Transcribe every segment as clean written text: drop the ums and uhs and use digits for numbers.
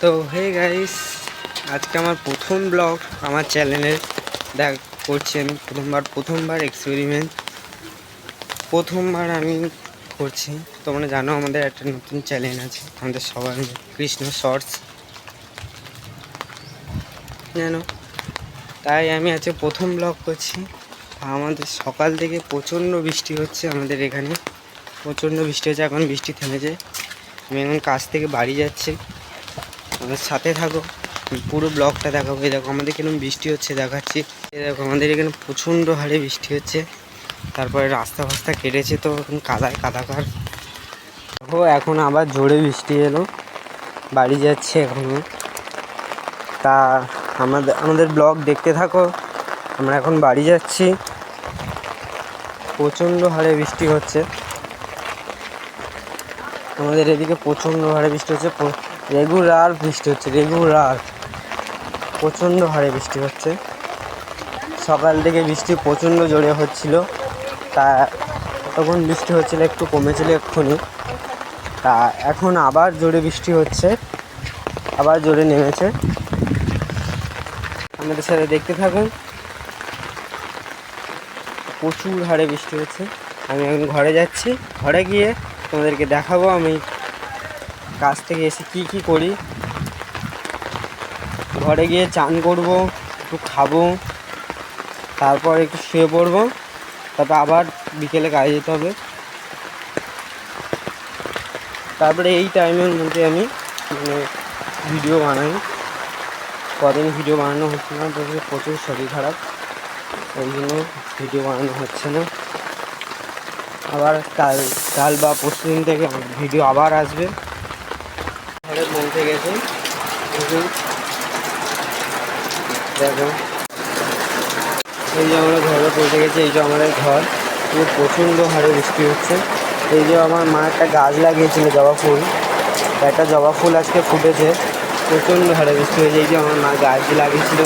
তো hey guys, আজকে আমার প্রথম ব্লগ আমার চ্যানেলে করছি। আমি প্রথমবার এক্সপেরিমেন্ট প্রথমবার আমি করছি। তোমরা জানো আমাদের একটা নতুন চ্যানেল আছে আমাদের সবার, কৃষ্ণ শর্টস জানো, তাই আমি আজকে প্রথম ব্লগ করছি। আমাদের সকাল থেকে প্রচণ্ড বৃষ্টি হচ্ছে, আমাদের এখানে প্রচণ্ড বৃষ্টি হচ্ছে। এখন বৃষ্টি থেমেছে। আমি এখন কাজ থেকে বাড়ি যাচ্ছি, আমাদের সাথে থাকো, পুরো ব্লগটা দেখাবো। এই দেখো আমাদের কিরকম বৃষ্টি হচ্ছে দেখাচ্ছি। এই দেখো আমাদের এখানে প্রচণ্ড হারে বৃষ্টি হচ্ছে। তারপরে রাস্তা ফাস্তা কেটেছে, তো এখন কাদাকার। দেখো এখন আবার জোরে বৃষ্টি এলো, বাড়ি যাচ্ছে এখনও। তা আমাদের ব্লগ দেখতে থাকো। আমরা এখন বাড়ি যাচ্ছি, প্রচণ্ড হারে বৃষ্টি হচ্ছে আমাদের এদিকে। প্রচণ্ড হারে বৃষ্টি হচ্ছে, রেগুলার বৃষ্টি হচ্ছে, প্রচণ্ড হারে বৃষ্টি হচ্ছে। সকাল থেকে বৃষ্টি প্রচণ্ড জোরে হচ্ছিল, তা তখন বৃষ্টি হচ্ছিল, একটু কমেছিল এক্ষুনি। তা এখন আবার জোরে বৃষ্টি হচ্ছে, আবার জোরে নেমেছে। আমাদের সাথে দেখতে থাকুন। প্রচুর হারে বৃষ্টি হচ্ছে। আমি এখন ঘরে যাচ্ছি, ঘরে গিয়ে তোমাদেরকে দেখাবো আমি কাজ থেকে এসে কি করি। ঘরে গিয়ে চান করবো, একটু খাবো, তারপর একটু শুয়ে পড়বো, তারপর আবার বিকেলে কাজে যেতে হবে। তারপরে এই টাইমের মধ্যে আমি ভিডিও বানাই। কদিন ভিডিও বানানো হচ্ছে না, প্রচুর শরীর খারাপ, ওই জন্য ভিডিও বানানো হচ্ছে না। আবার কাল বা পরশু দিন থেকে ভিডিও আবার আসবে। ঘরে পৌঁছে গেছে, দেখো এই যে আমরা ঘরে পৌঁছে গেছি। এই যে আমাদের ঘর, প্রচণ্ড হারে বৃষ্টি হচ্ছে। এই যে আমার মা একটা গাছ লাগিয়েছিল জবা ফুল, একটা জবা ফুল আজকে ফুটেছে। প্রচণ্ড হারে বৃষ্টি হয়েছে। এই যে আমার মা গাছ লাগিয়েছিল,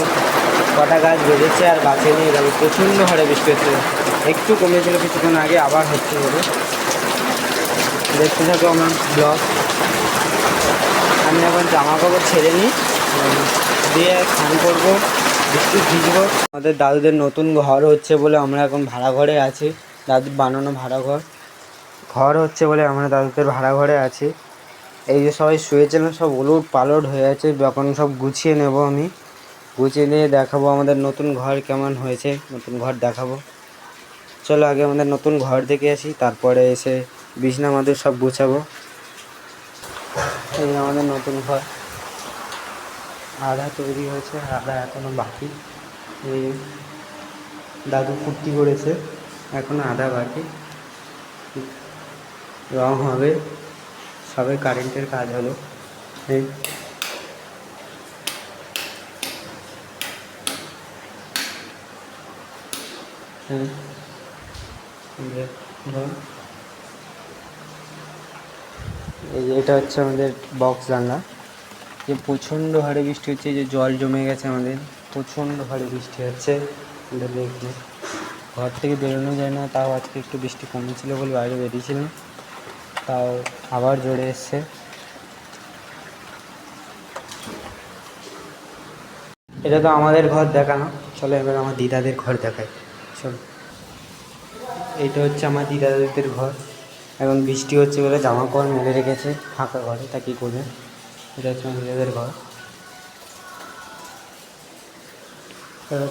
কটা গাছ বেঁধেছে আর বাঁচে নিয়ে গেল। প্রচণ্ড হারে বৃষ্টি হচ্ছে, একটু কমেছিল কিছুক্ষণ আগে, আবার হচ্ছে বলে। দেখতে থাকো আমার ব্লগ। আমি এখন জামা কাপড় ছেড়ে নিই, দিয়ে স্নান করবো, বৃষ্টি ভিজবো। আমাদের দাদুদের নতুন ঘর হচ্ছে বলে আমরা এখন ভাড়া ঘরে আছি। দাদুর বানানো ভাড়া ঘর হচ্ছে বলে আমরা দাদুদের ভাড়া ঘরে আছি। এই যে সবাই শুয়েছিলাম, সব ওলট পালট হয়ে আছে, এখন সব গুছিয়ে নেব। আমি গুছিয়ে নিয়ে দেখাবো আমাদের নতুন ঘর কেমন হয়েছে, নতুন ঘর দেখাবো। চলো আগে আমাদের নতুন ঘর দেখে আসি, তারপরে এসে বিছনা আমাদের সব গুছাবো। এই আমাদের নতুন ঘর আধা তৈরি হয়েছে, আধা এখনো বাকি। এই দাদু ফুর্তি করেছে, এখনো আধা বাকি, রং হবে, সবে কারেন্টের কাজ হলো। এই এই যে এটা হচ্ছে আমাদের বক্স জানলা। যে প্রচণ্ড হারে বৃষ্টি হচ্ছে, যে জল জমে গেছে আমাদের, প্রচণ্ড হারে বৃষ্টি হচ্ছে। দেখলে ঘর থেকে বেরোনো যায় না, তাও আজকে একটু বৃষ্টি কমেছিল বলে বাইরে বেরিয়েছিলাম, তাও আবার জোরে এসছে। এটা তো আমাদের ঘর দেখানো, চলো এবার আমার দিদাদের ঘর দেখায়। চলো, এইটা হচ্ছে আমার দিদাদের ঘর। এখন বৃষ্টি হচ্ছে বলে জামা কাপড় মেলে রেখেছে ফাঁকা ঘরে, তা কী করবে। এটা হচ্ছে আমার দিদাদের ঘর।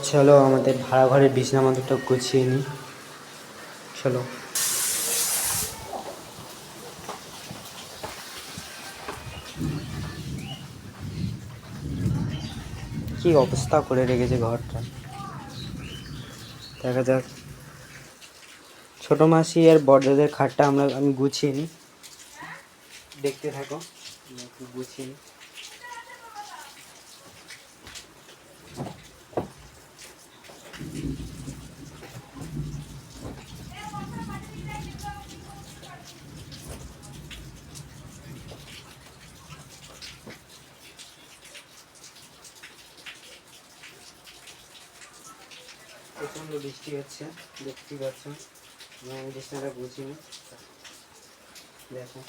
চলো আমাদের ভাড়া ঘরের বিছনা আমাদেরটা গুছিয়ে নিই, চলো। কি অবস্থা করে রেখেছে ঘরটা, দেখা যাক। ছোটো মাসি আর বড়দের খাটটা আমি গুছিয়ে নিই, দেখতে থাকো, গুছিয়ে নিই। প্রচণ্ড বৃষ্টি হচ্ছে, দেখতেই পাচ্ছ। আমি বিছনাটা গুছিয়ে নিই, দেখো।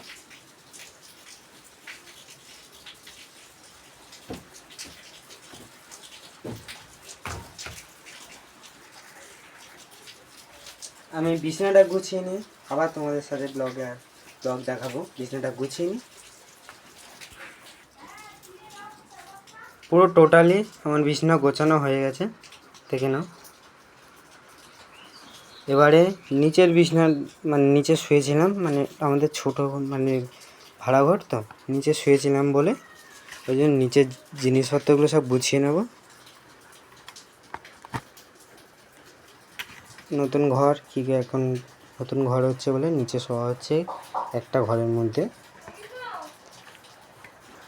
আমি বিছানাটা গুছিয়ে নিই, আবার তোমাদের সাথে ব্লগ দেখাবো। বিছানাটা গুছিয়ে নিই। পুরো টোটালি আমার বিছানা গোছানো হয়ে গেছে, দেখে নাও। এবারে নিচের বিছানা মানে নিচে শুয়েছিলাম, মানে আমাদের ছোটো মানে ভাড়া ঘর তো, নিচে শুয়েছিলাম বলে ওই জন্য নিচের জিনিসপত্রগুলো সব গুছিয়ে নেব। নতুন ঘর এখন নতুন ঘর হচ্ছে বলে নিচে শোয়া হচ্ছে একটা ঘরের মধ্যে।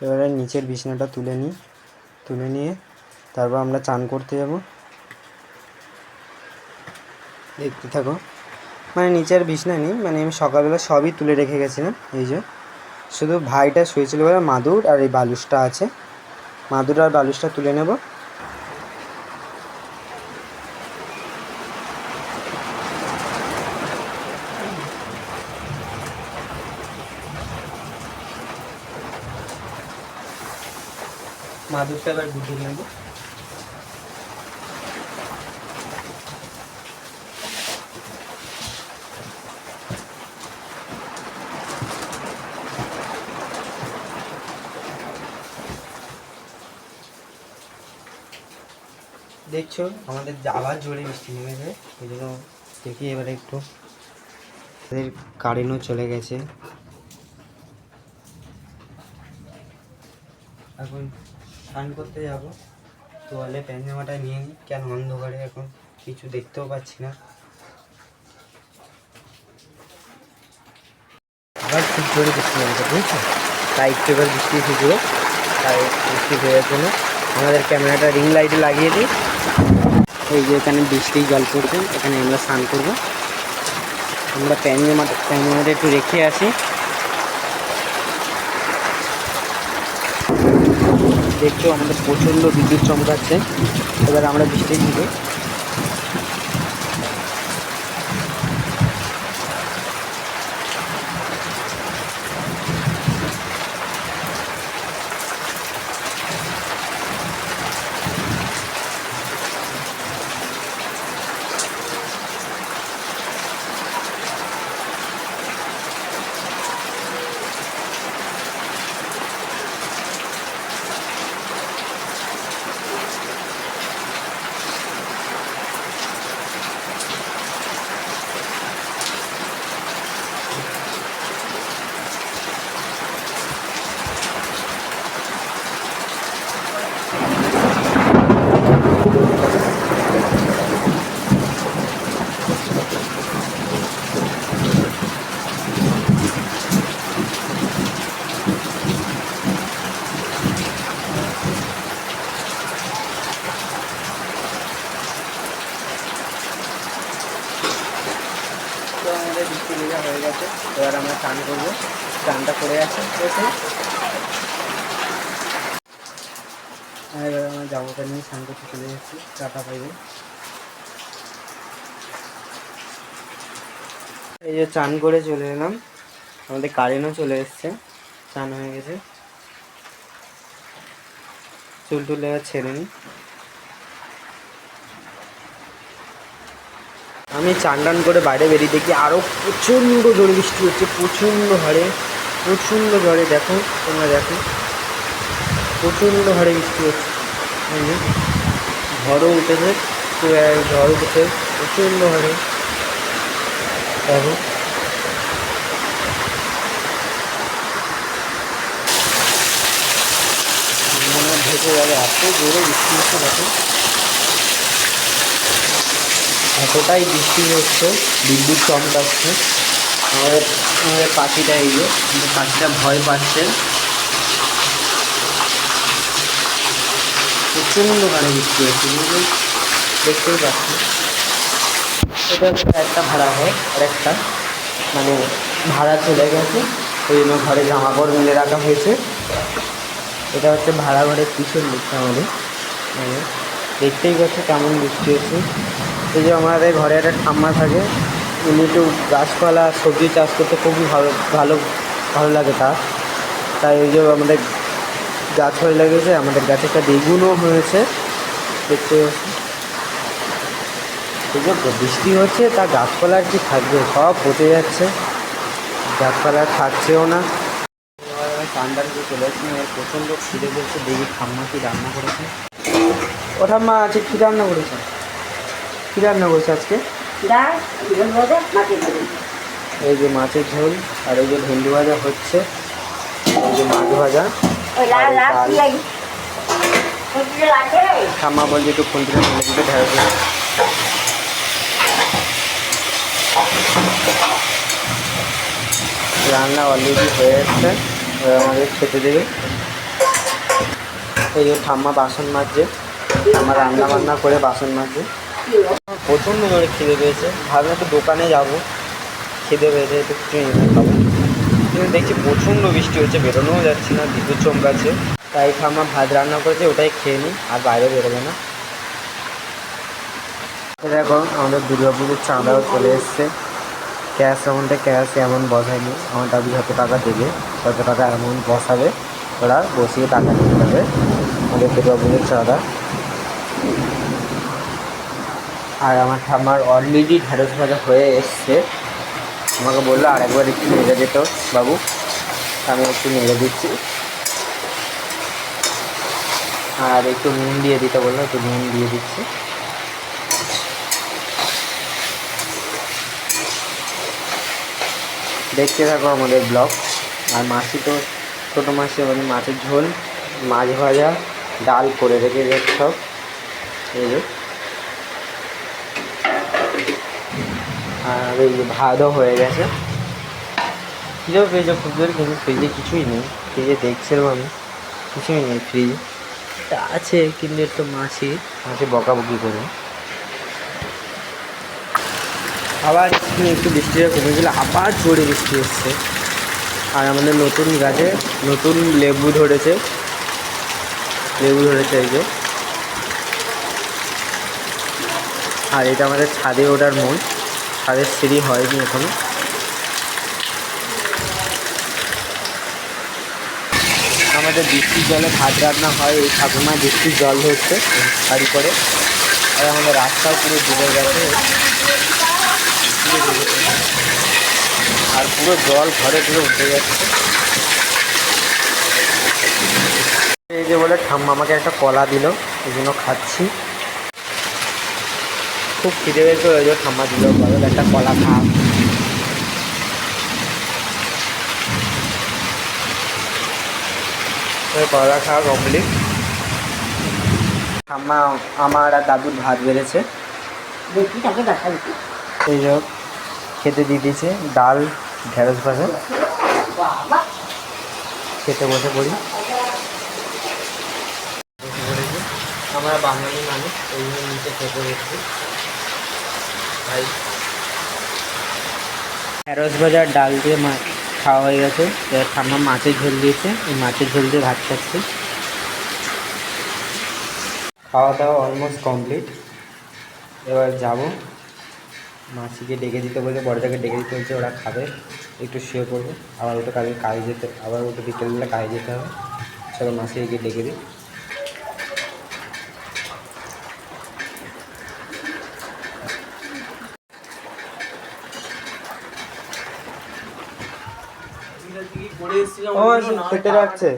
এবারে নিচের বিছানাটা তুলে নিয়ে তারপর আমরা চান করতে যাব। দেখতে থাকো। মানে নিচের বিছানা নেই, মানে আমি সকালবেলা সবই তুলে রেখে গেছিলাম। এই যে শুধু ভাইটা শুয়েছিল বলে মাদুর আর এই বালুসটা আছে, মাদুর আর বালুসটা তুলে নেব। মাদুরটা এবার গুটিয়ে নেব। দেখছো আমাদের আবার জোরে বৃষ্টি নেমেছে, ওই জন্য দেখি এবারে একটু। আমাদের কারেন্টও চলে গেছে। এখন স্নান করতে যাব, তোয়ালে প্যান্ট জামাটা নিয়ে নিই, কেন অন্ধকারে এখন কিছু দেখতেও পাচ্ছি না। আবার খুব জোরে বৃষ্টি নেমেছে, বুঝছো, তাই একটু এবার বৃষ্টি এসেছিলো, তাই বৃষ্টি হয়ে জন্য আমাদের ক্যামেরাটা রিং লাইটে লাগিয়ে দিই। এই যে এখানে বৃষ্টির জল পড়ছে, এখানে আমরা স্নান করবো। আমরা প্যান্ট জামাটা একটু রেখে আসি। দেখছো আমাদের প্রচণ্ড বিদ্যুৎ চমকাচ্ছে। এবার আমরা বৃষ্টি দিব। তো আমাদের বৃষ্টি ভেজা হয়ে গেছে, এবার আমরা স্নান করবো। স্নানটা করে আসি এসে, আর এবার আমরা জামাটা নিয়ে স্নান করতে চলে যাচ্ছি টাটা পাইবে। এই যে চান করে চলে এলাম, আমাদের কারেন্টও চলে এসছে, চান হয়ে গেছে। চুল টুল এবার ছেড়ে নিই। আমি চান টান করে বাইরে বেরিয়ে দেখি আরও প্রচণ্ড জোরে বৃষ্টি হচ্ছে, প্রচণ্ড হারে, প্রচণ্ড ঝড়ে। দেখো তোমরা দেখো, প্রচণ্ড হারে বৃষ্টি হচ্ছে। ঝড়ও উঠেছে, ঝড় উঠেছে প্রচণ্ড হারে। দেখো ভেসে যাবে, এত জোরে বৃষ্টি হচ্ছে। দেখো এতটাই বৃষ্টি হচ্ছে, বিদ্যুৎ চমকাচ্ছে। আমাদের পাখিটা, এই যে পাখিটা ভয় পাচ্ছে, প্রচণ্ড হারে বৃষ্টি হচ্ছে, কিন্তু দেখতেই পাচ্ছি। এটা হচ্ছে একটা ভাড়া ঘর, আর একটা মানে ভাড়া চলে গেছে, ওই জন্য ঘরে জামা কাপড় মেলে রাখা হয়েছে। এটা হচ্ছে ভাড়া ঘরের পিছন দিকটা আমাদের, মানে দেখতেই পাচ্ছি কেমন বৃষ্টি হচ্ছে। এই যে আমাদের ঘরে একটা ঠাম্মা থাকে, উনি একটু গাছপালা সবজি চাষ করতে খুবই ভালো লাগে তাই ওই যে আমাদের গাছ হয়ে লেগেছে, আমাদের গাছে একটা বেগুনও হয়েছে, দেখতে পাচ্ছি। এই যে বৃষ্টি হচ্ছে তা গাছপালা আর কি থাকবে, সব পচে যাচ্ছে, গাছপালা থাকছেও না। ঠান্ডার দিকে চলে আসছি, প্রচণ্ড খিদে পেয়েছে, দেখি ঠাম্মা কি রান্না করেছে। ও ঠাম্মা আজকে কী রান্না করেছে? কী রান্না করেছে আজকে? এই যে মাছের ঝোল, আর এই যে ভেন্ডি ভাজা হচ্ছে, এই যে মাছ ভাজা। ঠাম্মা বলছে একটু খুন্তিটা ফেলে দিতে, ঢেঁড়স রান্না অলরেডি হয়ে এসছে, আমাদের খেতে দেবে। এই যে ঠাম্মা বাসন মাজছে, আমার রান্না বান্না করে বাসন মাজছে। প্রচণ্ড জোরে খিদে পেয়েছে, ভাবলাম একটু দোকানে যাবো, খিদে পেয়েছে একটু কিছু এনে খাবো, কিন্তু দেখছি প্রচণ্ড বৃষ্টি হচ্ছে, বেরোনোও যাচ্ছে না, বিদ্যুৎ চমকাচ্ছে। তাই ঠাম্মা ভাত রান্না করেছে, ওটাই খেয়ে নিই, আর বাইরে বেরোবে না। দেখো আমাদের দুর্গাপুজোর চাঁদাও চলে এসছে। ক্যাশ অ্যামাউন্টে ক্যাশ এমন বসায়নি, আমার দাদু যত টাকা দেবে তত টাকা অ্যামাউন্ট বসাবে, ওরা বসিয়ে টাকা নিতে হবে আমাদের দুর্গাপুজোর চাঁদা। আর আমার ঠাম্মার অলরেডি ঢেঁড়স ভাজা হয়ে এসছে, আমাকে বললো আর একবার একটু নেড়ে যেত বাবু, আমি একটু নেড়ে দিচ্ছি। আর একটু নুন দিয়ে দিতে বললো, একটু নুন দিয়ে দিচ্ছি। দেখতে থাকো আমাদের ব্লগ। আর মাসি তো ছোটো মাসি আমাদের মাছের ঝোল, মাছ ভাজা, ডাল করে রেখে গেছে সব, এই যে। আর এই যে ভাতও হয়ে গেছে। খিদেও পেয়েছে খুব জোরে, কিন্তু ফ্রিজে কিছুই নেই, ফ্রিজে দেখছিলাম আমি, কিছুই নেই ফ্রিজে। তা আছে কিন্তু একটু মাসি বকাবকি করে। আবার একটু বৃষ্টিটা কমে গেলে আবার জোরে বৃষ্টি এসছে। আর আমাদের নতুন গাছে নতুন লেবু ধরেছে, এই যে। আর এটা আমাদের ছাদে ওঠার মন, ছাদের সিঁড়ি হয়নি এখনো। আমাদের বৃষ্টির জলে ভাত রান্না হয়, এই ঠাকুমায় বৃষ্টির জল ধরছে বাড়ি করে। আর আমাদের রাস্তাও পুরো ডুবে গেছে, আর পুরো জল ঘরে পুরো উঠে যাচ্ছে। এই যে বলে ঠাম্মা আমাকে একটা কলা দিল, এই জন্য খাচ্ছি। খুব খিদে পেয়েছে, ওই জন্য ঠাম্মা দিল, বলো একটা কলা খা। কলা খাওয়া কমপ্লিট। ঠাম্মা আমার আর দাদুর ভাত বেড়েছে, এই যে খেতে দিয়ে দিয়েছে, ডাল ঢেঁড়স ভাজা। খেতে বসে পড়ি। আমরা বাঙালি মানুষ, ওই জন্য নিচে খেতে বসছি। ভাই ঢেঁড়স ভাজার ডাল দিয়ে মাছ খাওয়া হয়ে গেছে, এবার ঠাম্মা মাছের ঝোল দিয়েছে, এই মাছের ঝোল দিয়ে ভাত খাচ্ছি। খাওয়া দাওয়া অলমোস্ট কমপ্লিট। এবার যাব, মাসিকে ডেকে দিতে বলছে, বড়দাকে ডেকে দিতে বলছে, ওরা খাবে, একটু শুয়ে পড়বো, আবার ওটা কাজে যেতে, আবার ওটা বিকেলবেলা কাজে যেতে হবে। চলো মাসিকে ডেকে দিই। খেতে রাখছে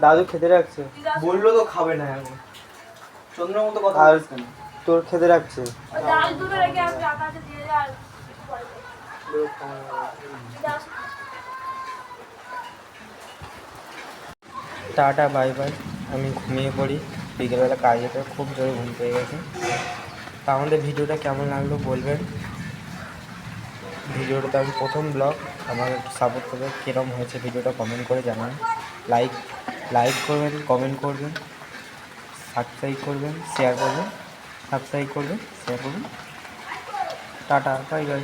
দাদু, খেতে রাখছে, বললো তো খাবে না এখন, চন্দ্রের মতো কথা। আর তোর খেতে রাখছে, টাটা বাই বাই। আমি ঘুমিয়ে পড়ি, বিকেলবেলা কাজ যেতে খুব জোরে ঘুম পেয়ে গেছে। তা আমাদের ভিডিওটা কেমন লাগলো বলবেন। ভিডিওটাতে আমি প্রথম ব্লগ, আমার একটু সাপোর্ট করবে, কীরকম হয়েছে ভিডিওটা কমেন্ট করে জানান। লাইক করবেন, কমেন্ট করবেন, সাবস্ক্রাইব করবেন, শেয়ার করবেন, টাটা বাই বাই।